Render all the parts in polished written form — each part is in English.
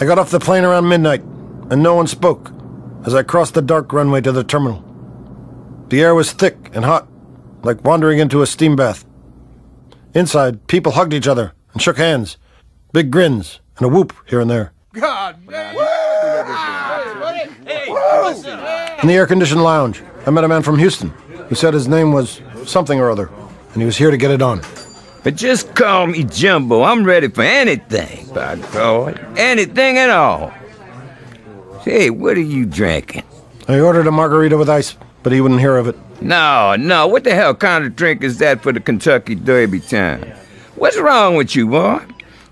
I got off the plane around midnight, and no one spoke as I crossed the dark runway to the terminal. The air was thick and hot, like wandering into a steam bath. Inside, people hugged each other and shook hands, big grins and a whoop here and there. God damn! In the air-conditioned lounge, I met a man from Houston who said his name was something or other, and he was here to get it on. But just call me Jumbo. I'm ready for anything, by God. Anything at all. Hey, what are you drinking? I ordered a margarita with ice, but he wouldn't hear of it. No, what the hell kind of drink is that for the Kentucky Derby time? What's wrong with you, boy?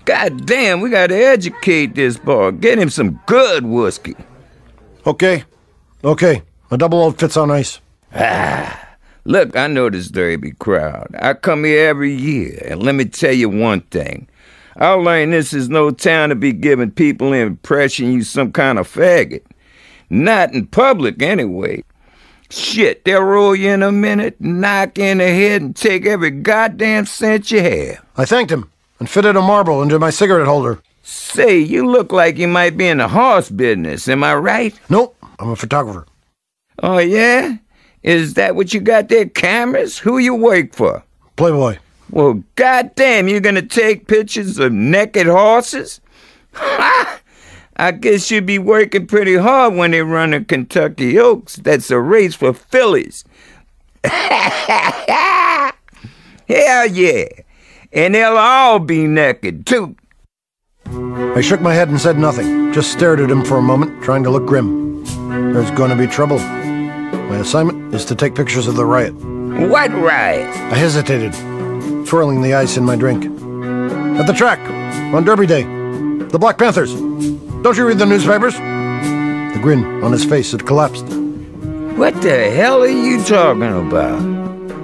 God damn, we gotta educate this boy. Get him some good whiskey. Okay. A double old fits on ice. Look, I know this Derby crowd. I come here every year, and let me tell you one thing. I learned this is no time to be giving people the impression you some kind of faggot. Not in public, anyway. Shit, they'll roll you in a minute, knock you in the head, and take every goddamn cent you have. I thanked him and fitted a marble into my cigarette holder. Say, you look like you might be in the horse business, am I right? Nope, I'm a photographer. Oh, yeah? Is that what you got there, cameras? Who you work for? Playboy. Well, goddamn, you gonna take pictures of naked horses? Ha! I guess you'd be working pretty hard when they run the Kentucky Oaks. That's a race for fillies. Hell yeah. And they'll all be naked, too. I shook my head and said nothing, just stared at him for a moment, trying to look grim. There's going to be trouble. My assignment is to take pictures of the riot. What riot? I hesitated, twirling the ice in my drink. At the track, on Derby Day, the Black Panthers. Don't you read the newspapers? The grin on his face had collapsed. What the hell are you talking about?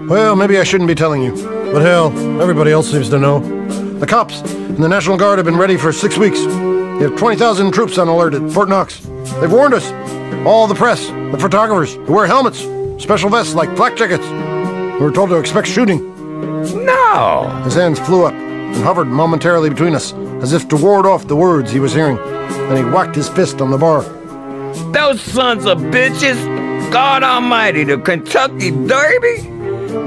Well, maybe I shouldn't be telling you. But hell, everybody else seems to know. The cops and the National Guard have been ready for 6 weeks. They have 20,000 troops on alert at Fort Knox. They've warned us. All the press, the photographers, who wear helmets, special vests like flak jackets. We were told to expect shooting. No! His hands flew up and hovered momentarily between us, as if to ward off the words he was hearing. Then he whacked his fist on the bar. Those sons of bitches! God almighty, the Kentucky Derby?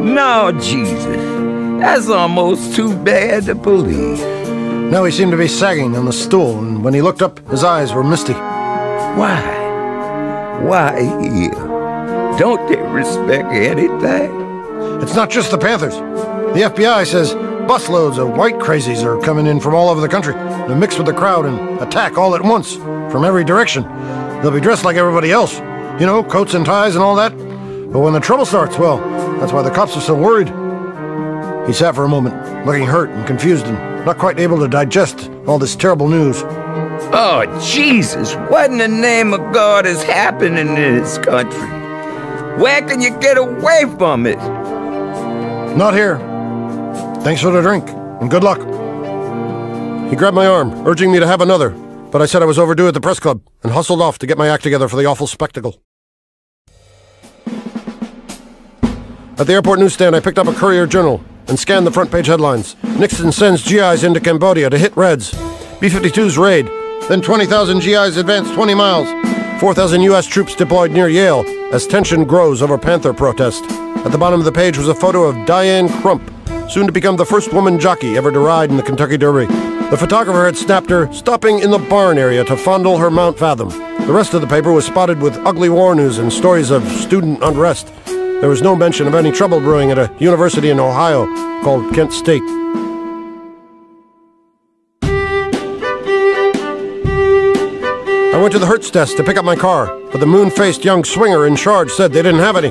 No, Jesus. That's almost too bad to believe. Now he seemed to be sagging on the stool, and when he looked up, his eyes were misty. Why? Why here? Don't they respect anything? It's not just the Panthers. The FBI says busloads of white crazies are coming in from all over the country to mix with the crowd and attack all at once, from every direction. They'll be dressed like everybody else. You know, coats and ties and all that. But when the trouble starts, well, that's why the cops are so worried. He sat for a moment, looking hurt and confused and not quite able to digest all this terrible news. Oh, Jesus, what in the name of God is happening in this country? Where can you get away from it? Not here. Thanks for the drink, and good luck. He grabbed my arm, urging me to have another, but I said I was overdue at the press club and hustled off to get my act together for the awful spectacle. At the airport newsstand, I picked up a Courier-Journal and scanned the front-page headlines. Nixon sends GIs into Cambodia to hit Reds. B-52s raid. Then 20,000 GIs advance 20 miles. 4,000 U.S. troops deployed near Yale as tension grows over Panther protest. At the bottom of the page was a photo of Diane Crump, soon to become the first woman jockey ever to ride in the Kentucky Derby. The photographer had snapped her stopping in the barn area to fondle her Mount Fathom. The rest of the paper was spotted with ugly war news and stories of student unrest. There was no mention of any trouble brewing at a university in Ohio called Kent State. I went to the Hertz desk to pick up my car, but the moon-faced young swinger in charge said they didn't have any.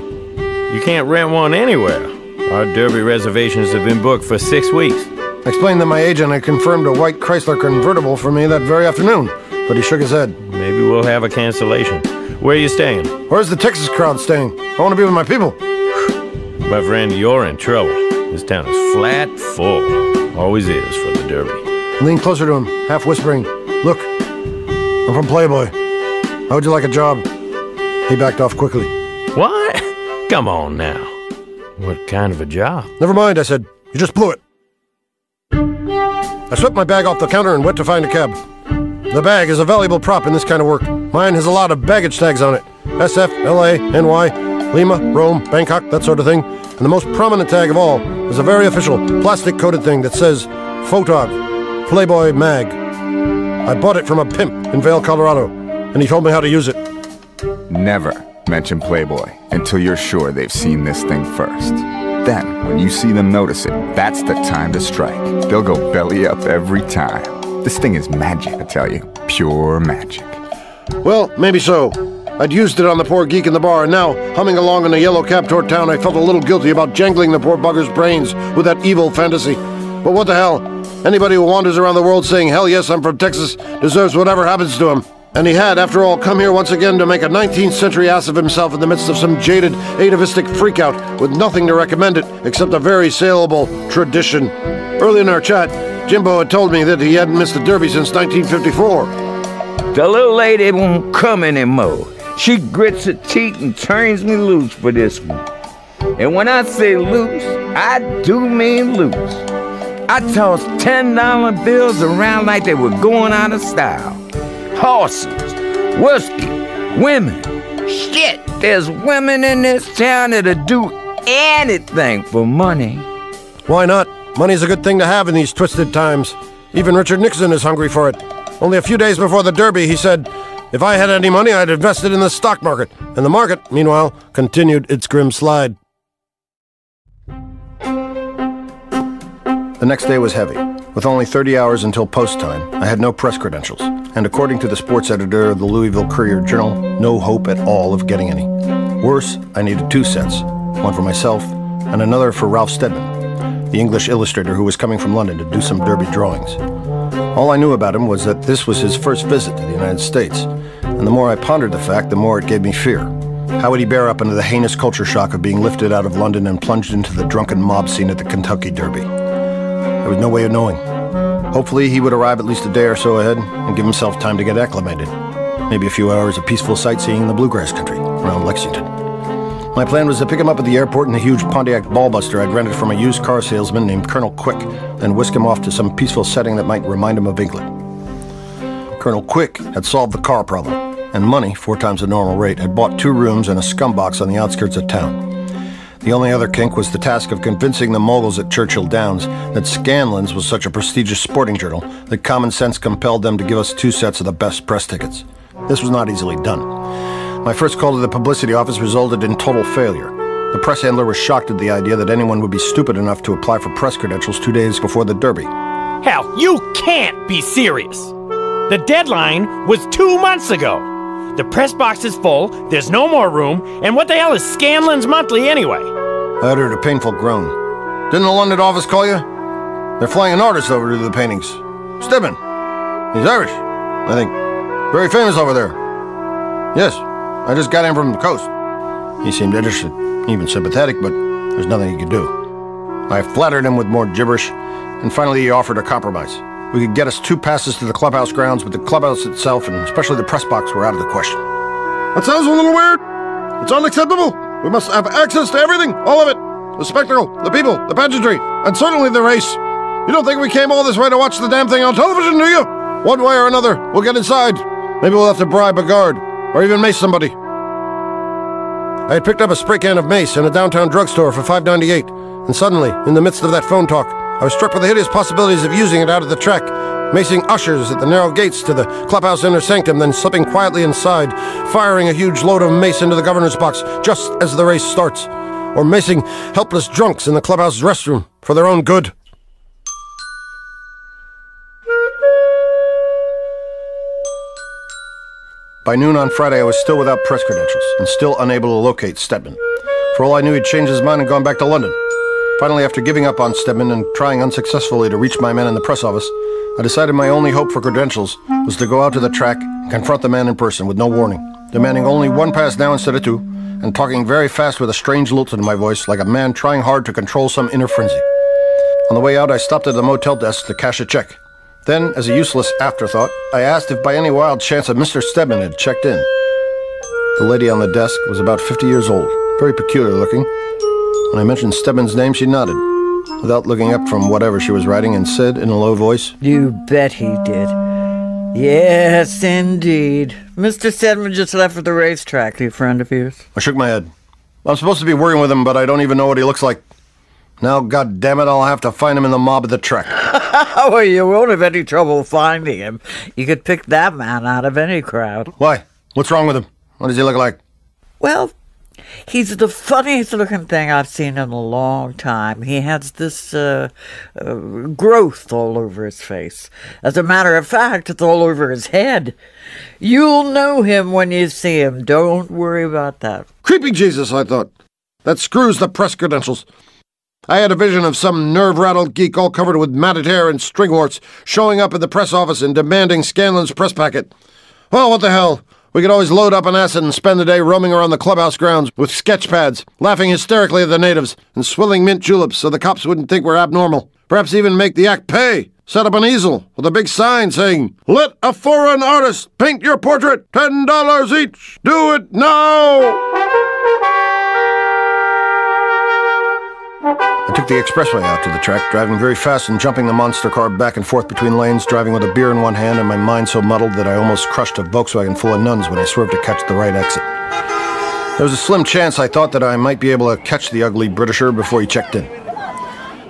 You can't rent one anywhere. Our Derby reservations have been booked for 6 weeks. I explained that my agent had confirmed a white Chrysler convertible for me that very afternoon, but he shook his head. Maybe we'll have a cancellation. Where are you staying? Where's the Texas crowd staying? I want to be with my people. My friend, you're in trouble. This town is flat full. Always is for the Derby. I leaned closer to him, half whispering, "Look, I'm from Playboy. How would you like a job?" He backed off quickly. What? Come on now. What kind of a job? "Never mind," I said. "You just blew it." I swept my bag off the counter and went to find a cab. The bag is a valuable prop in this kind of work. Mine has a lot of baggage tags on it. SF, LA, NY, Lima, Rome, Bangkok, that sort of thing. And the most prominent tag of all is a very official, plastic-coated thing that says Photog, Playboy Mag. I bought it from a pimp in Vail, Colorado, and he told me how to use it. Never mention Playboy until you're sure they've seen this thing first. Then, when you see them notice it, that's the time to strike. They'll go belly up every time. This thing is magic, I tell you. Pure magic. Well, maybe so. I'd used it on the poor geek in the bar, and now, humming along in a yellow cab toward town, I felt a little guilty about jangling the poor bugger's brains with that evil fantasy. But what the hell? Anybody who wanders around the world saying, "Hell yes, I'm from Texas," deserves whatever happens to him. And he had, after all, come here once again to make a 19th century ass of himself in the midst of some jaded, atavistic freakout with nothing to recommend it except a very saleable tradition. Early in our chat, Jimbo had told me that he hadn't missed the Derby since 1954. The little lady won't come anymore. She grits her teeth and turns me loose for this one. And when I say loose, I do mean loose. I toss $10 bills around like they were going out of style. Horses, whiskey, women. Shit, there's women in this town that'll do anything for money. Why not? Money's a good thing to have in these twisted times. Even Richard Nixon is hungry for it. Only a few days before the Derby, he said, "If I had any money, I'd invest it in the stock market." And the market, meanwhile, continued its grim slide. The next day was heavy. With only 30 hours until post time, I had no press credentials, and according to the sports editor of the Louisville Courier-Journal, no hope at all of getting any. Worse, I needed 2 sets, one for myself and another for Ralph Steadman, the English illustrator who was coming from London to do some Derby drawings. All I knew about him was that this was his first visit to the United States, and the more I pondered the fact, the more it gave me fear. How would he bear up under the heinous culture shock of being lifted out of London and plunged into the drunken mob scene at the Kentucky Derby? There was no way of knowing. Hopefully he would arrive at least a day or so ahead and give himself time to get acclimated. Maybe a few hours of peaceful sightseeing in the bluegrass country around Lexington. My plan was to pick him up at the airport in a huge Pontiac ballbuster I'd rented from a used car salesman named Colonel Quick, then whisk him off to some peaceful setting that might remind him of England. Colonel Quick had solved the car problem, and money, 4 times the normal rate, had bought 2 rooms and a scumbox on the outskirts of town. The only other kink was the task of convincing the moguls at Churchill Downs that Scanlan's was such a prestigious sporting journal that common sense compelled them to give us 2 sets of the best press tickets. This was not easily done. My first call to the publicity office resulted in total failure. The press handler was shocked at the idea that anyone would be stupid enough to apply for press credentials 2 days before the Derby. Hell, you can't be serious! The deadline was 2 months ago! The press box is full, there's no more room, and what the hell is Scanlan's Monthly anyway? I uttered a painful groan. Didn't the London office call you? They're flying an artist over to do the paintings. Stedman. He's Irish, I think. Very famous over there. Yes, I just got in from the coast. He seemed interested, even sympathetic, but there's nothing he could do. I flattered him with more gibberish, and finally he offered a compromise. We could get us 2 passes to the clubhouse grounds, but the clubhouse itself, and especially the press box, were out of the question. That sounds a little weird. It's unacceptable. We must have access to everything, all of it. The spectacle, the people, the pageantry, and certainly the race. You don't think we came all this way to watch the damn thing on television, do you? One way or another, we'll get inside. Maybe we'll have to bribe a guard, or even mace somebody. I had picked up a spray can of mace in a downtown drugstore for $5.98, and suddenly, in the midst of that phone talk, I was struck with the hideous possibilities of using it out of the track, macing ushers at the narrow gates to the clubhouse inner sanctum, then slipping quietly inside, firing a huge load of mace into the governor's box just as the race starts, or macing helpless drunks in the clubhouse's restroom for their own good. By noon on Friday, I was still without press credentials and still unable to locate Stedman. For all I knew, he'd changed his mind and gone back to London. Finally, after giving up on Stedman and trying unsuccessfully to reach my men in the press office, I decided my only hope for credentials was to go out to the track and confront the man in person with no warning, demanding only 1 pass now instead of 2, and talking very fast with a strange lilt in my voice like a man trying hard to control some inner frenzy. On the way out, I stopped at the motel desk to cash a check. Then, as a useless afterthought, I asked if by any wild chance a Mr. Stedman had checked in. The lady on the desk was about 50 years old, very peculiar looking. When I mentioned Stedman's name, she nodded, without looking up from whatever she was writing, and said in a low voice, "You bet he did. Yes, indeed. Mr. Stedman just left for the racetrack, a friend of yours. I shook my head. I'm supposed to be working with him, but I don't even know what he looks like. Now, goddammit, I'll have to find him in the mob at the track. Oh, you won't have any trouble finding him. You could pick that man out of any crowd. Why? What's wrong with him? What does he look like? Well, he's the funniest looking thing I've seen in a long time. He has this growth all over his face. As a matter of fact, it's all over his head. You'll know him when you see him. Don't worry about that. Creepy Jesus, I thought. That screws the press credentials. I had a vision of some nerve-rattled geek all covered with matted hair and stringwarts showing up at the press office and demanding Scanlon's press packet. Well, what the hell? We could always load up on acid and spend the day roaming around the clubhouse grounds with sketch pads, laughing hysterically at the natives, and swilling mint juleps so the cops wouldn't think we're abnormal. Perhaps even make the act pay. Set up an easel with a big sign saying, "Let a foreign artist paint your portrait. $10 each. Do it now!" I took the expressway out to the track, driving very fast and jumping the monster car back and forth between lanes, driving with a beer in one hand and my mind so muddled that I almost crushed a Volkswagen full of nuns when I swerved to catch the right exit. There was a slim chance I thought that I might be able to catch the ugly Britisher before he checked in.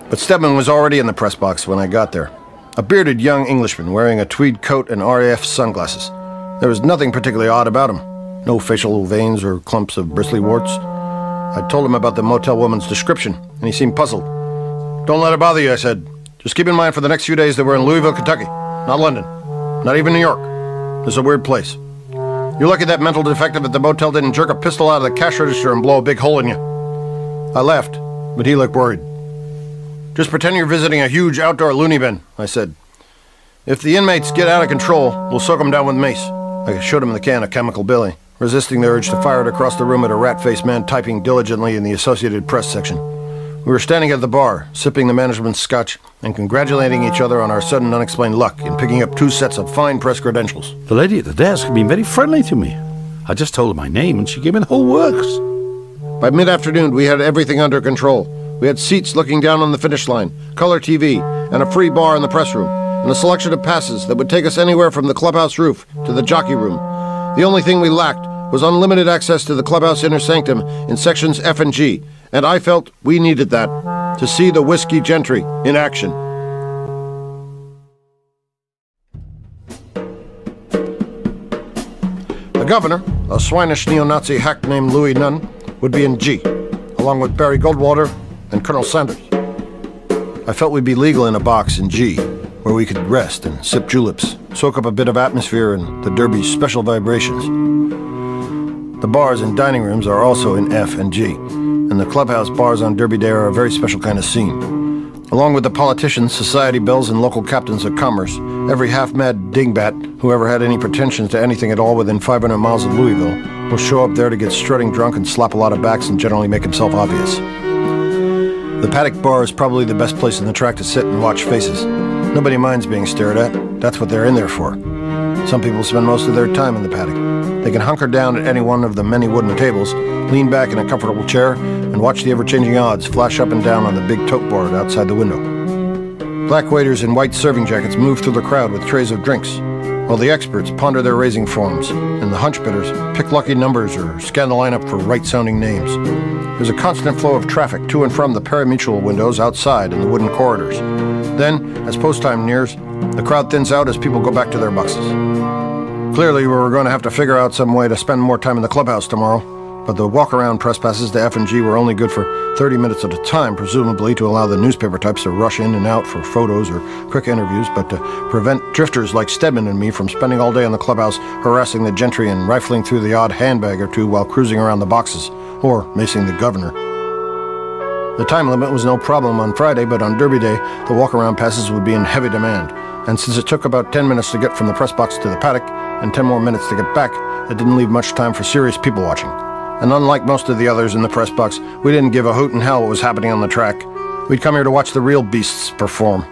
But Stedman was already in the press box when I got there. A bearded young Englishman wearing a tweed coat and RAF sunglasses. There was nothing particularly odd about him. No facial veins or clumps of bristly warts. I told him about the motel woman's description, and he seemed puzzled. "Don't let it bother you," I said. "Just keep in mind for the next few days that we're in Louisville, Kentucky. Not London. Not even New York. It's a weird place. You're lucky that mental defective at the motel didn't jerk a pistol out of the cash register and blow a big hole in you." I laughed, but he looked worried. "Just pretend you're visiting a huge outdoor loony bin," I said. "If the inmates get out of control, we'll soak them down with mace." I showed him the can of Chemical Billy, resisting the urge to fire it across the room at a rat-faced man typing diligently in the Associated Press section. We were standing at the bar, sipping the management's scotch, and congratulating each other on our sudden unexplained luck in picking up 2 sets of fine press credentials. The lady at the desk had been very friendly to me. I just told her my name and she gave me the whole works. By mid-afternoon, we had everything under control. We had seats looking down on the finish line, color TV, and a free bar in the press room, and a selection of passes that would take us anywhere from the clubhouse roof to the jockey room. The only thing we lacked was unlimited access to the clubhouse inner sanctum in sections F and G, and I felt we needed that to see the whiskey gentry in action. The governor, a swinish neo-Nazi hack named Louis Nunn, would be in G, along with Barry Goldwater and Colonel Sanders. I felt we'd be legal in a box in G, where we could rest and sip juleps, soak up a bit of atmosphere and the Derby's special vibrations. The bars and dining rooms are also in F and G, and the clubhouse bars on Derby Day are a very special kind of scene. Along with the politicians, society belles, and local captains of commerce, every half-mad dingbat who ever had any pretensions to anything at all within 500 miles of Louisville will show up there to get strutting drunk and slap a lot of backs and generally make himself obvious. The paddock bar is probably the best place in the track to sit and watch faces. Nobody minds being stared at. That's what they're in there for. Some people spend most of their time in the paddock. They can hunker down at any one of the many wooden tables, lean back in a comfortable chair, and watch the ever-changing odds flash up and down on the big tote board outside the window. Black waiters in white serving jackets move through the crowd with trays of drinks, while the experts ponder their raising forms, and the hunchbitters pick lucky numbers or scan the lineup for right-sounding names. There's a constant flow of traffic to and from the pari-mutuel windows outside in the wooden corridors. Then, as post time nears, the crowd thins out as people go back to their boxes. Clearly, we were going to have to figure out some way to spend more time in the clubhouse tomorrow, but the walk-around press passes to F and G were only good for 30 minutes at a time, presumably to allow the newspaper types to rush in and out for photos or quick interviews, but to prevent drifters like Stedman and me from spending all day in the clubhouse harassing the gentry and rifling through the odd handbag or two while cruising around the boxes, or macing the governor. The time limit was no problem on Friday, but on Derby Day, the walk-around passes would be in heavy demand, and since it took about 10 minutes to get from the press box to the paddock, and 10 more minutes to get back, it didn't leave much time for serious people watching. And unlike most of the others in the press box, we didn't give a hoot in hell what was happening on the track. We'd come here to watch the real beasts perform.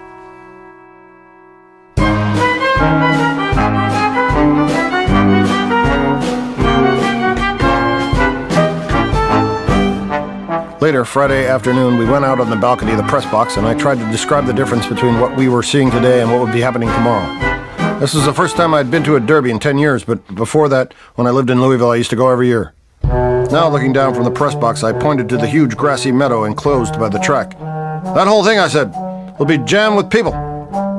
Later, Friday afternoon, we went out on the balcony of the press box, and I tried to describe the difference between what we were seeing today and what would be happening tomorrow. This was the first time I'd been to a derby in 10 years, but before that, when I lived in Louisville, I used to go every year. Now, looking down from the press box, I pointed to the huge grassy meadow enclosed by the track. That whole thing, I said, will be jammed with people.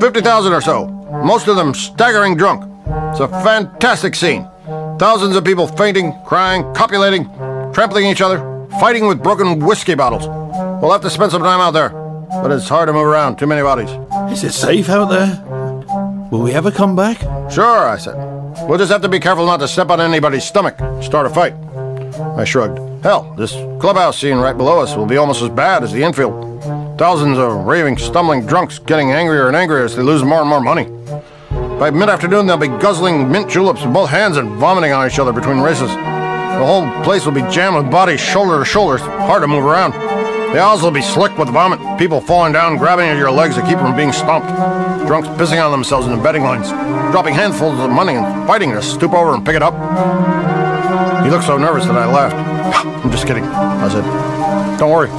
50,000 or so, most of them staggering drunk. It's a fantastic scene. Thousands of people fainting, crying, copulating, trampling each other, fighting with broken whiskey bottles. We'll have to spend some time out there, but it's hard to move around, too many bodies. Is it safe out there? Will we ever come back? Sure, I said. We'll just have to be careful not to step on anybody's stomach, start a fight. I shrugged. Hell, this clubhouse scene right below us will be almost as bad as the infield. Thousands of raving, stumbling drunks getting angrier and angrier as they lose more and more money. By mid-afternoon, they'll be guzzling mint juleps with both hands and vomiting on each other between races. The whole place will be jammed with bodies shoulder to shoulder. It's hard to move around. The aisles will be slick with vomit, people falling down, grabbing at your legs to keep from being stomped. Drunks pissing on themselves in the betting lines, dropping handfuls of money and fighting to stoop over and pick it up. He looked so nervous that I laughed. I'm just kidding, I said. Don't worry.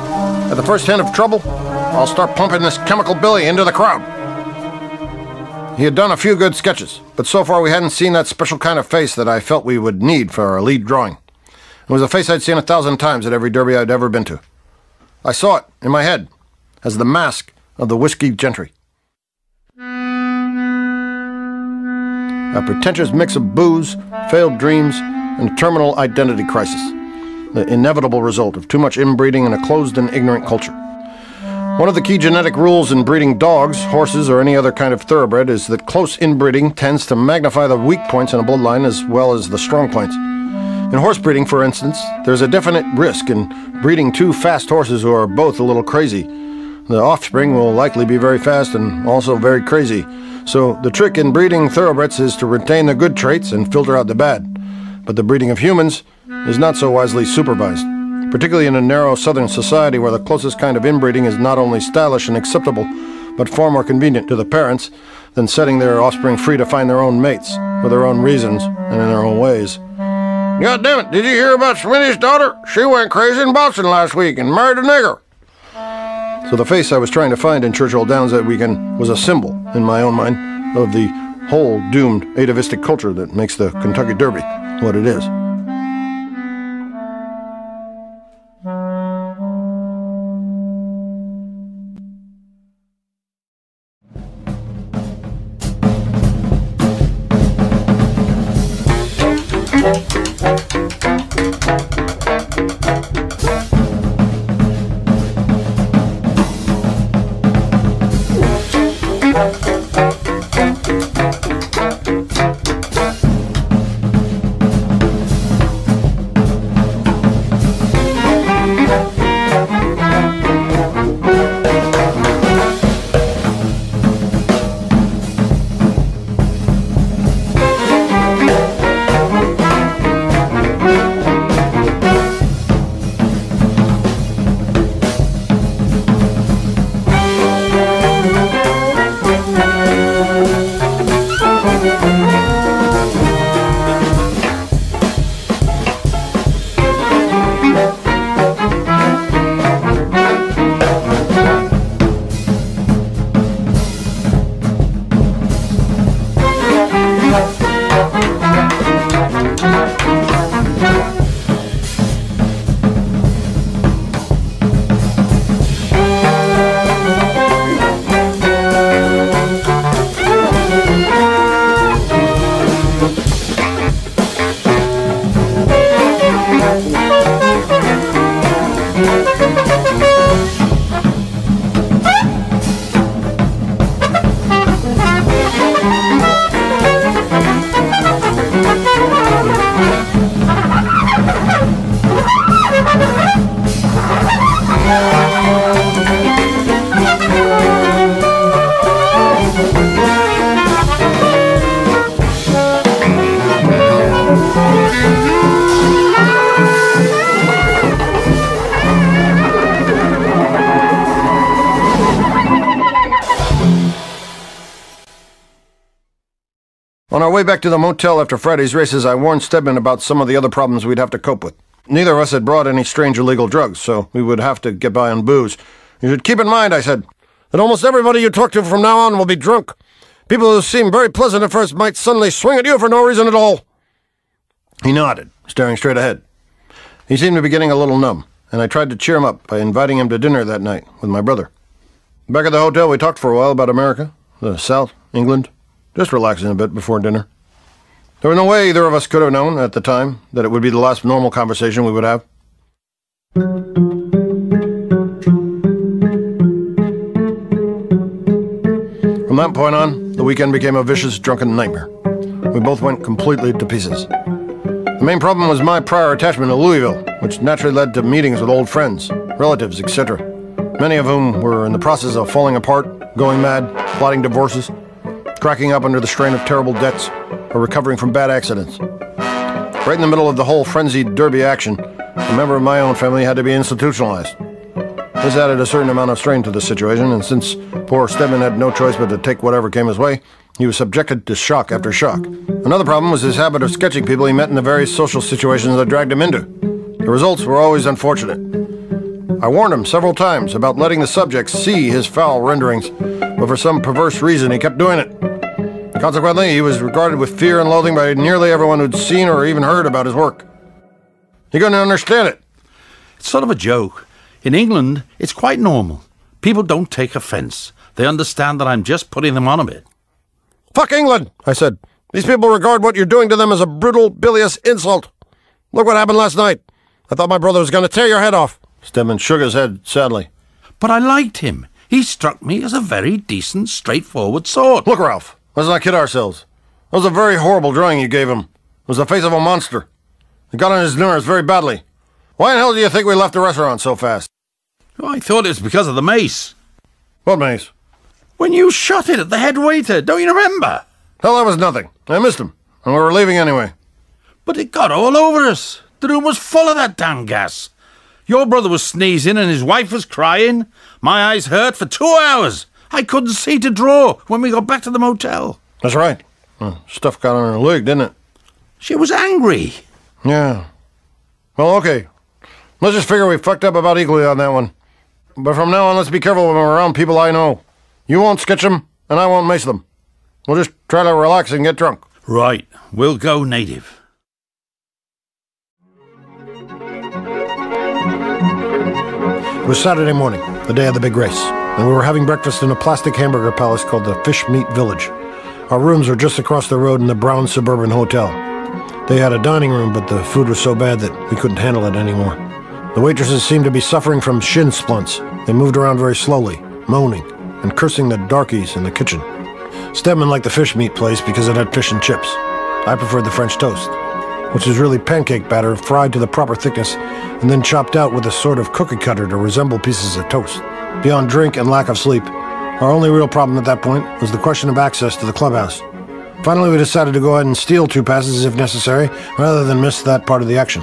At the first hint of trouble, I'll start pumping this chemical Billy into the crowd. He had done a few good sketches, but so far we hadn't seen that special kind of face that I felt we would need for our lead drawing. It was a face I'd seen 1,000 times at every derby I'd ever been to. I saw it in my head as the mask of the whiskey gentry. A pretentious mix of booze, failed dreams, and a terminal identity crisis. The inevitable result of too much inbreeding in a closed and ignorant culture. One of the key genetic rules in breeding dogs, horses, or any other kind of thoroughbred is that close inbreeding tends to magnify the weak points in a bloodline as well as the strong points. In horse breeding, for instance, there's a definite risk in breeding two fast horses who are both a little crazy. The offspring will likely be very fast and also very crazy. So the trick in breeding thoroughbreds is to retain the good traits and filter out the bad. But the breeding of humans is not so wisely supervised, particularly in a narrow southern society where the closest kind of inbreeding is not only stylish and acceptable, but far more convenient to the parents than setting their offspring free to find their own mates, for their own reasons, and in their own ways. God damn it, did you hear about Smitty's daughter? She went crazy in Boston last week and married a nigger. So the face I was trying to find in Churchill Downs that weekend was a symbol, in my own mind, of the whole doomed atavistic culture that makes the Kentucky Derby what it is. On our way back to the motel after Friday's races, I warned Stedman about some of the other problems we'd have to cope with. Neither of us had brought any strange illegal drugs, so we would have to get by on booze. You should keep in mind, I said, that almost everybody you talk to from now on will be drunk. People who seem very pleasant at first might suddenly swing at you for no reason at all." He nodded, staring straight ahead. He seemed to be getting a little numb, and I tried to cheer him up by inviting him to dinner that night with my brother. Back at the hotel, we talked for a while about America, the South, England, just relaxing a bit before dinner. There was no way either of us could have known at the time that it would be the last normal conversation we would have. From that point on, the weekend became a vicious, drunken nightmare. We both went completely to pieces. The main problem was my prior attachment to Louisville, which naturally led to meetings with old friends, relatives, etc., many of whom were in the process of falling apart, going mad, plotting divorces, cracking up under the strain of terrible debts, or recovering from bad accidents. Right in the middle of the whole frenzied derby action, a member of my own family had to be institutionalized. This added a certain amount of strain to the situation, and since poor Stedman had no choice but to take whatever came his way, he was subjected to shock after shock. Another problem was his habit of sketching people he met in the various social situations that dragged him into. The results were always unfortunate. I warned him several times about letting the subjects see his foul renderings, but for some perverse reason he kept doing it. Consequently, he was regarded with fear and loathing by nearly everyone who'd seen or even heard about his work. He couldn't understand it. It's sort of a joke. In England, it's quite normal. People don't take offense. They understand that I'm just putting them on a bit. "Fuck England," I said. "These people regard what you're doing to them as a brutal, bilious insult. Look what happened last night. I thought my brother was going to tear your head off." Stedman shook his head sadly. But I liked him. He struck me as a very decent, straightforward sort. "Look, Ralph, let's not kid ourselves. That was a very horrible drawing you gave him. It was the face of a monster. It got on his nerves very badly. Why in hell do you think we left the restaurant so fast?" Oh, I thought it was because of the mace. "What mace?" When you shot it at the head waiter, don't you remember? "Hell, that was nothing. I missed him, and we were leaving anyway." But it got all over us. The room was full of that damn gas. Your brother was sneezing and his wife was crying. My eyes hurt for 2 hours. I couldn't see to draw when we got back to the motel. "That's right. Stuff got on her leg, didn't it?" She was angry. "Yeah. Well, okay. Let's just figure we fucked up about equally on that one. But from now on, let's be careful when we're around people I know. You won't sketch them, and I won't mace them. We'll just try to relax and get drunk." Right. We'll go native. It was Saturday morning, the day of the big race, and we were having breakfast in a plastic hamburger palace called the Fish Meat Village. Our rooms were just across the road in the brown suburban hotel. They had a dining room, but the food was so bad that we couldn't handle it anymore. The waitresses seemed to be suffering from shin splints. They moved around very slowly, moaning, and cursing the darkies in the kitchen. Stedman liked the fish meat place because it had fish and chips. I preferred the French toast, which is really pancake batter fried to the proper thickness and then chopped out with a sort of cookie cutter to resemble pieces of toast. Beyond drink and lack of sleep, our only real problem at that point was the question of access to the clubhouse. Finally, we decided to go ahead and steal 2 passes if necessary, rather than miss that part of the action.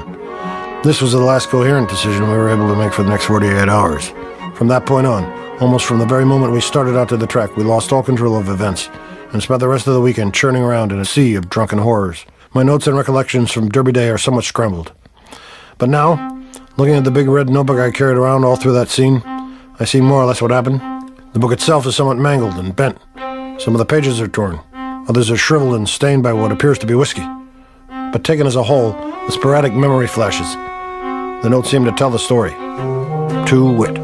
This was the last coherent decision we were able to make for the next 48 hours. From that point on, almost from the very moment we started out to the track, we lost all control of events and spent the rest of the weekend churning around in a sea of drunken horrors. My notes and recollections from Derby Day are somewhat scrambled. But now, looking at the big red notebook I carried around all through that scene, I see more or less what happened. The book itself is somewhat mangled and bent. Some of the pages are torn. Others are shriveled and stained by what appears to be whiskey. But taken as a whole, the sporadic memory flashes. The notes seem to tell the story. To wit.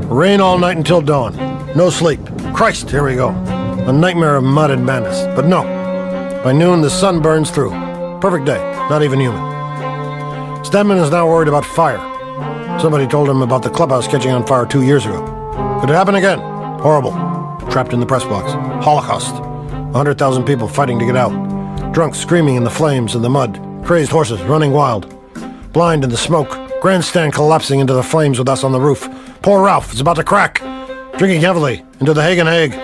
Rain all night until dawn. No sleep. Christ, here we go. A nightmare of mud and madness. But no. By noon, the sun burns through. Perfect day. Not even human. Stedman is now worried about fire. Somebody told him about the clubhouse catching on fire 2 years ago. Could it happen again? Horrible. Trapped in the press box. Holocaust. 100,000 people fighting to get out. Drunk screaming in the flames and the mud. Crazed horses running wild. Blind in the smoke. Grandstand collapsing into the flames with us on the roof. Poor Ralph is about to crack. Drinking heavily into the Hague.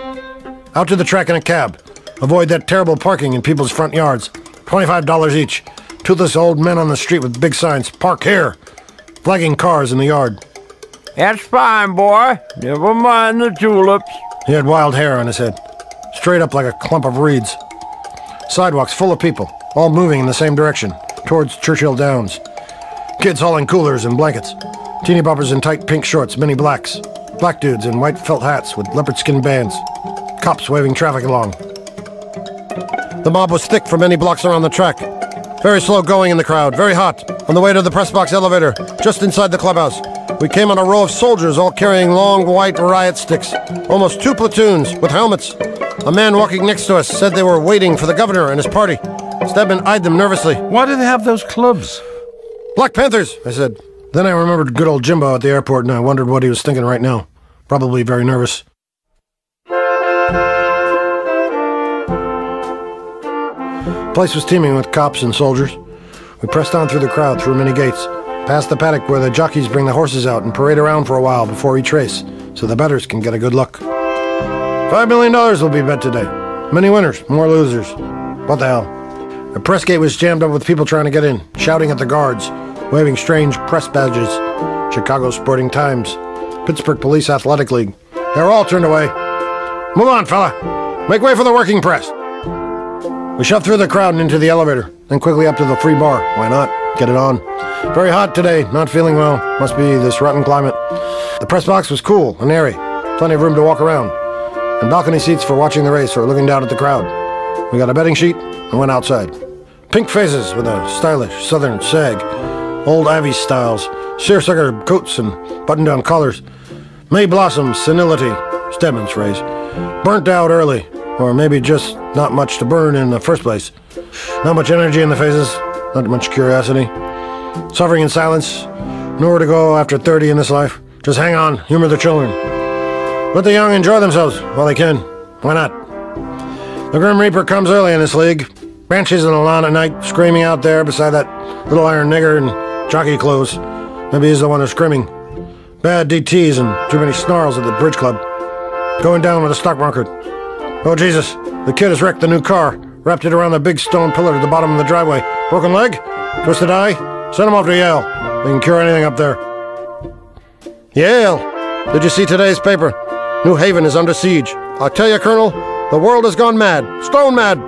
Out to the track in a cab. Avoid that terrible parking in people's front yards. $25 each. Toothless old men on the street with big signs. Park here. Flagging cars in the yard. That's fine, boy. Never mind the tulips. He had wild hair on his head. Straight up like a clump of reeds. Sidewalks full of people, all moving in the same direction, towards Churchill Downs. Kids hauling coolers and blankets. Teeny boppers in tight pink shorts, many blacks. Black dudes in white felt hats with leopard skin bands. Cops waving traffic along. The mob was thick for many blocks around the track. Very slow going in the crowd, very hot. On the way to the press box elevator, just inside the clubhouse, we came on a row of soldiers all carrying long white riot sticks. Almost 2 platoons with helmets. A man walking next to us said they were waiting for the governor and his party. Stedman eyed them nervously. Why do they have those clubs? Black Panthers, I said. Then I remembered good old Jimbo at the airport, and I wondered what he was thinking right now. Probably very nervous. The place was teeming with cops and soldiers. We pressed on through the crowd, through many gates, past the paddock where the jockeys bring the horses out and parade around for a while before each race, so the bettors can get a good look. $5 million will be bet today. Many winners, more losers. What the hell? The press gate was jammed up with people trying to get in, shouting at the guards, waving strange press badges. Chicago Sporting Times, Pittsburgh Police Athletic League. They were all turned away. Move on, fella. Make way for the working press. We shoved through the crowd and into the elevator, then quickly up to the free bar. Why not? Get it on. Very hot today, not feeling well. Must be this rotten climate. The press box was cool and airy. Plenty of room to walk around. And balcony seats for watching the race or looking down at the crowd. We got a betting sheet and went outside. Pink faces with a stylish southern sag. Old Ivy styles. Seersucker coats and button-down collars. May blossom senility. Stedman's phrase. Burnt out early. Or maybe just not much to burn in the first place. Not much energy in the faces, not much curiosity. Suffering in silence, nowhere to go after 30 in this life. Just hang on, humor the children. Let the young enjoy themselves while they can. Why not? The Grim Reaper comes early in this league. Branches in the lawn at night, screaming out there beside that little iron nigger in jockey clothes. Maybe he's the one who's screaming. Bad DTs and too many snarls at the bridge club. Going down with the stock market. Oh, Jesus, the kid has wrecked the new car, wrapped it around the big stone pillar at the bottom of the driveway. Broken leg? Twisted eye? Send him off to Yale. They can cure anything up there. Yale! Did you see today's paper? New Haven is under siege. I'll tell you, Colonel, the world has gone mad. Stone mad.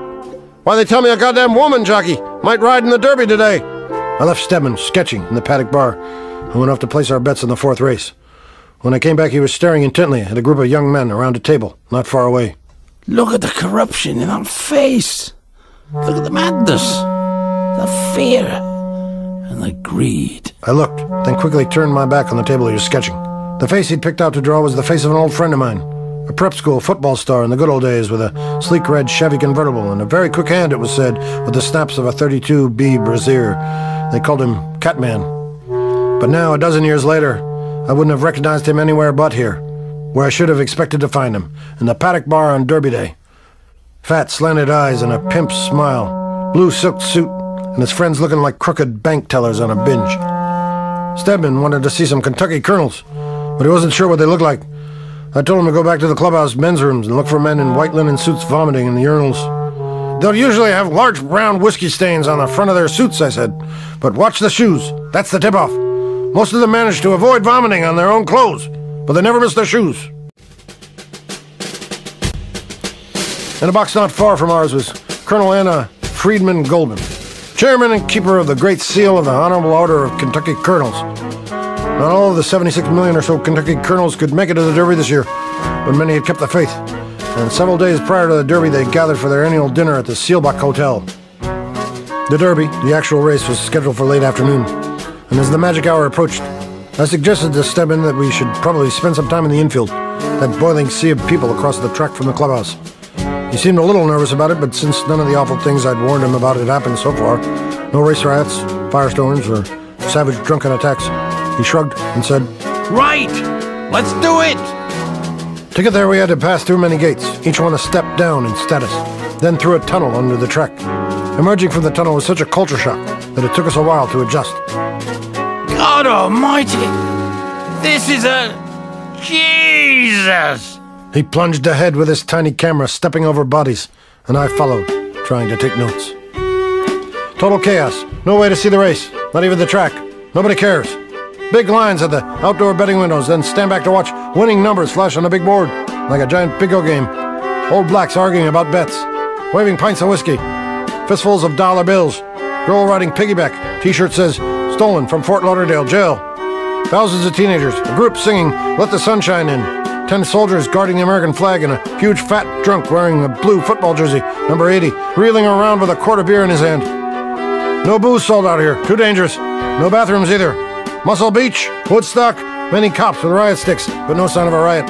Why, they tell me a goddamn woman jockey might ride in the Derby today. I left Stedman sketching in the paddock bar. I went off to place our bets in the 4th race. When I came back, he was staring intently at a group of young men around a table, not far away. Look at the corruption in that face. Look at the madness, the fear, and the greed. I looked, then quickly turned my back on the table he was sketching. The face he'd picked out to draw was the face of an old friend of mine, a prep school football star in the good old days with a sleek red Chevy convertible and a very quick hand, it was said, with the snaps of a 32B brassiere. They called him Catman. But now, a dozen years later, I wouldn't have recognized him anywhere but here, where I should have expected to find him, in the paddock bar on Derby Day. Fat, slanted eyes and a pimp's smile, blue silk suit, and his friends looking like crooked bank tellers on a binge. Stedman wanted to see some Kentucky colonels, but he wasn't sure what they looked like. I told him to go back to the clubhouse men's rooms and look for men in white linen suits vomiting in the urinals. They'll usually have large brown whiskey stains on the front of their suits, I said, but watch the shoes. That's the tip-off. Most of them manage to avoid vomiting on their own clothes, but they never miss their shoes. In a box not far from ours was Colonel Anna Friedman Goldman, chairman and keeper of the Great Seal of the Honorable Order of Kentucky Colonels. Not all of the 76 million or so Kentucky colonels could make it to the Derby this year, but many had kept the faith. And several days prior to the Derby, they gathered for their annual dinner at the Seelbach Hotel. The Derby, the actual race, was scheduled for late afternoon, and as the magic hour approached, I suggested to Stedman that we should probably spend some time in the infield, that boiling sea of people across the track from the clubhouse. He seemed a little nervous about it, but since none of the awful things I'd warned him about had happened so far, no race riots, firestorms, or savage drunken attacks, he shrugged and said, Right! Let's do it! To get there, we had to pass through many gates, each one a step down in status, then through a tunnel under the track. Emerging from the tunnel was such a culture shock that it took us a while to adjust. God almighty! This is a... Jesus! He plunged ahead with his tiny camera, stepping over bodies, and I followed, trying to take notes. Total chaos. No way to see the race. Not even the track. Nobody cares. Big lines at the outdoor betting windows, then stand back to watch winning numbers flash on a big board, like a giant bingo game. Old blacks arguing about bets, waving pints of whiskey, fistfuls of dollar bills, girl riding piggyback, T-shirt says, stolen from Fort Lauderdale jail. Thousands of teenagers, a group singing Let the Sunshine In. 10 soldiers guarding the American flag and a huge fat drunk wearing a blue football jersey, number 80, reeling around with a quart of beer in his hand. No booze sold out here. Too dangerous. No bathrooms either. Muscle Beach, Woodstock, many cops with riot sticks, but no sign of a riot.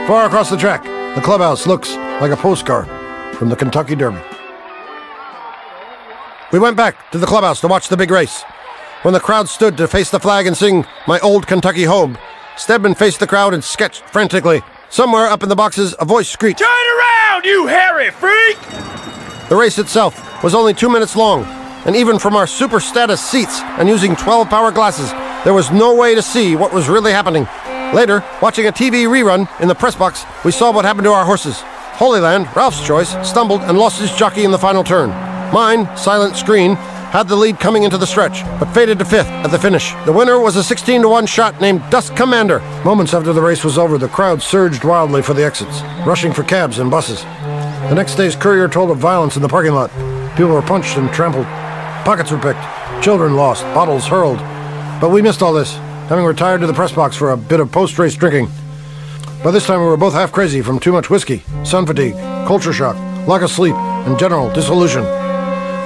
Far across the track, the clubhouse looks like a postcard from the Kentucky Derby. We went back to the clubhouse to watch the big race. When the crowd stood to face the flag and sing My Old Kentucky Home, Stedman faced the crowd and sketched frantically. Somewhere up in the boxes, a voice screeched, Turn around, you hairy freak! The race itself was only 2 minutes long, and even from our super status seats and using 12-power glasses, there was no way to see what was really happening. Later, watching a TV rerun in the press box, we saw what happened to our horses. Holy Land, Ralph's Choice, stumbled and lost his jockey in the final turn. Mine, Silent Screen, had the lead coming into the stretch, but faded to 5th at the finish. The winner was a 16-to-1 shot named Dusk Commander. Moments after the race was over, the crowd surged wildly for the exits, rushing for cabs and buses. The next day's Courier told of violence in the parking lot. People were punched and trampled. Pockets were picked. Children lost. Bottles hurled. But we missed all this, having retired to the press box for a bit of post-race drinking. By this time we were both half crazy from too much whiskey, sun fatigue, culture shock, lack of sleep, and general dissolution.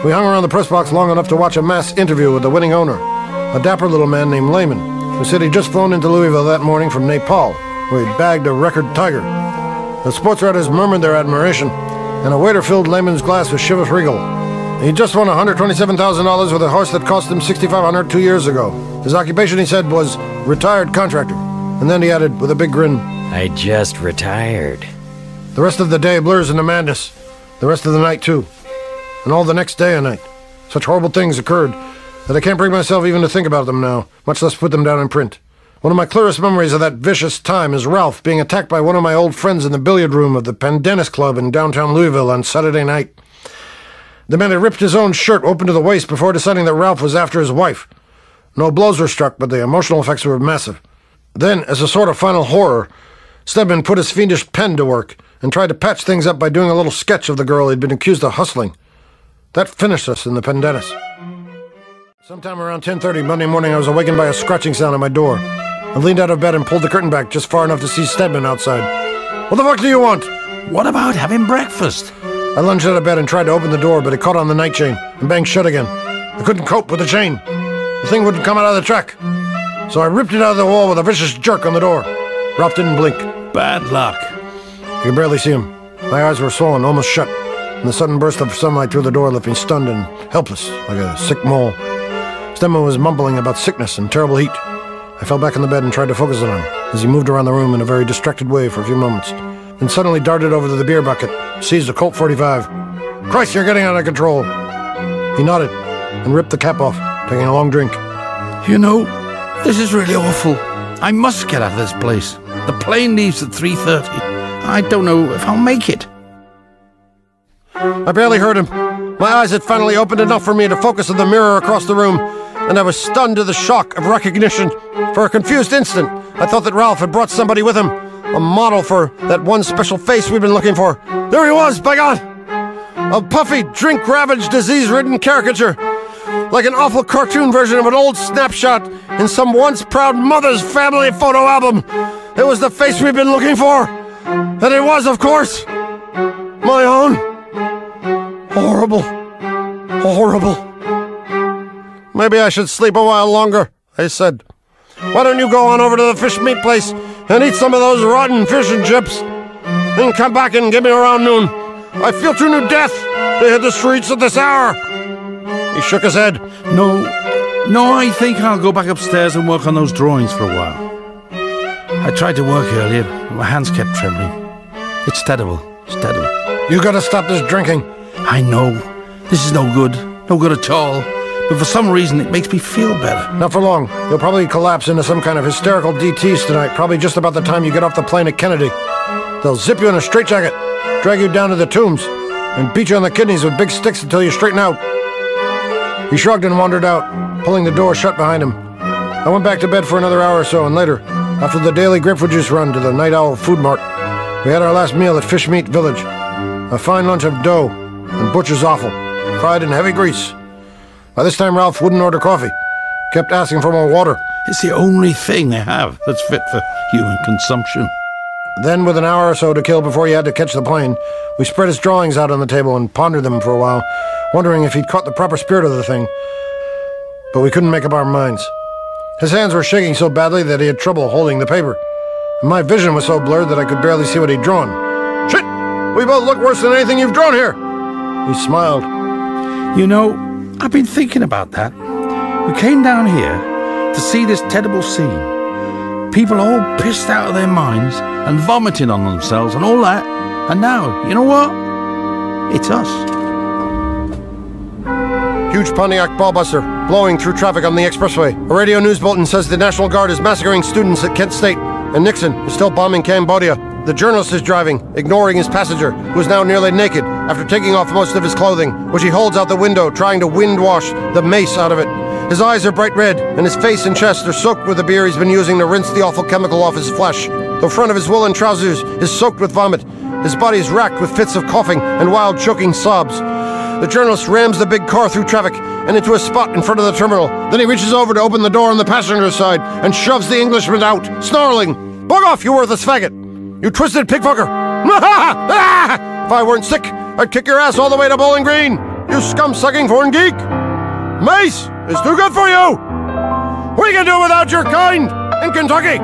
We hung around the press box long enough to watch a mass interview with the winning owner, a dapper little man named Lehman, who said he'd just flown into Louisville that morning from Nepal, where he'd bagged a record tiger. The sports writers murmured their admiration, and a waiter filled Lehman's glass with Chivas Regal. He just won $127,000 with a horse that cost him $6,500 2 years ago. His occupation, he said, was retired contractor. And then he added, with a big grin, I just retired. The rest of the day blurs into madness. The rest of the night, too. And all the next day and night. Such horrible things occurred that I can't bring myself even to think about them now, much less put them down in print. One of my clearest memories of that vicious time is Ralph being attacked by one of my old friends in the billiard room of the Pendennis Club in downtown Louisville on Saturday night. The man had ripped his own shirt open to the waist before deciding that Ralph was after his wife. No blows were struck, but the emotional effects were massive. Then, as a sort of final horror, Stedman put his fiendish pen to work and tried to patch things up by doing a little sketch of the girl he'd been accused of hustling. That finished us in the Pendennis. Sometime around 10:30 Monday morning, I was awakened by a scratching sound at my door. I leaned out of bed and pulled the curtain back just far enough to see Stedman outside. What the fuck do you want? What about having breakfast? I lunged out of bed and tried to open the door, but it caught on the night chain and banged shut again. I couldn't cope with the chain. The thing wouldn't come out of the track. So I ripped it out of the wall with a vicious jerk on the door. Ralph didn't blink. Bad luck. I could barely see him. My eyes were swollen, almost shut, and the sudden burst of sunlight through the door left me stunned and helpless, like a sick mole. Stedman was mumbling about sickness and terrible heat. I fell back in the bed and tried to focus on him as he moved around the room in a very distracted way for a few moments, then suddenly darted over to the beer bucket, seized a Colt 45. Christ, you're getting out of control! He nodded and ripped the cap off, taking a long drink. You know, this is really awful. I must get out of this place. The plane leaves at 3:30. I don't know if I'll make it. I barely heard him. My eyes had finally opened enough for me to focus on the mirror across the room, and I was stunned to the shock of recognition. For a confused instant, I thought that Ralph had brought somebody with him, a model for that one special face we'd been looking for. There he was, by God! A puffy, drink-ravaged, disease-ridden caricature, like an awful cartoon version of an old snapshot in some once-proud mother's family photo album. It was the face we'd been looking for, and it was, of course, my own. Horrible. Horrible. Maybe I should sleep a while longer, I said. Why don't you go on over to the fish meat place and eat some of those rotten fish and chips? Then come back and give me around noon. I feel too near death to hit the streets at this hour. He shook his head. No, I think I'll go back upstairs and work on those drawings for a while. I tried to work earlier, but my hands kept trembling. It's terrible. You gotta stop this drinking. I know. This is no good at all. But for some reason, it makes me feel better. Not for long. You'll probably collapse into some kind of hysterical DTs tonight, probably just about the time you get off the plane at Kennedy. They'll zip you in a straitjacket, drag you down to the tombs, and beat you on the kidneys with big sticks until you straighten out. He shrugged and wandered out, pulling the door shut behind him. I went back to bed for another hour or so, and later, after the daily grapefruit juice run to the Night Owl Food Mart, we had our last meal at Fish Meat Village. A fine lunch of dough and butcher's offal, fried in heavy grease. By this time, Ralph wouldn't order coffee, kept asking for more water. It's the only thing they have that's fit for human consumption. Then, with an hour or so to kill before he had to catch the plane, we spread his drawings out on the table and pondered them for a while, wondering if he'd caught the proper spirit of the thing. But we couldn't make up our minds. His hands were shaking so badly that he had trouble holding the paper. And my vision was so blurred that I could barely see what he'd drawn. Shit! We both look worse than anything you've drawn here! He smiled. You know, I've been thinking about that. We came down here to see this terrible scene. People all pissed out of their minds and vomiting on themselves and all that. And now, you know what? It's us. Huge Pontiac ballbuster, blowing through traffic on the expressway. A radio news bulletin says the National Guard is massacring students at Kent State, and Nixon is still bombing Cambodia. The journalist is driving, ignoring his passenger, who is now nearly naked after taking off most of his clothing, which he holds out the window, trying to wind wash the mace out of it. His eyes are bright red, and his face and chest are soaked with the beer he's been using to rinse the awful chemical off his flesh. The front of his woolen trousers is soaked with vomit. His body is racked with fits of coughing and wild choking sobs. The journalist rams the big car through traffic and into a spot in front of the terminal. Then he reaches over to open the door on the passenger side and shoves the Englishman out, snarling, "Bug off, you worthless faggot! You twisted pigfucker! If I weren't sick, I'd kick your ass all the way to Bowling Green, you scum-sucking foreign geek! Mace is too good for you! We can do without your kind in Kentucky!"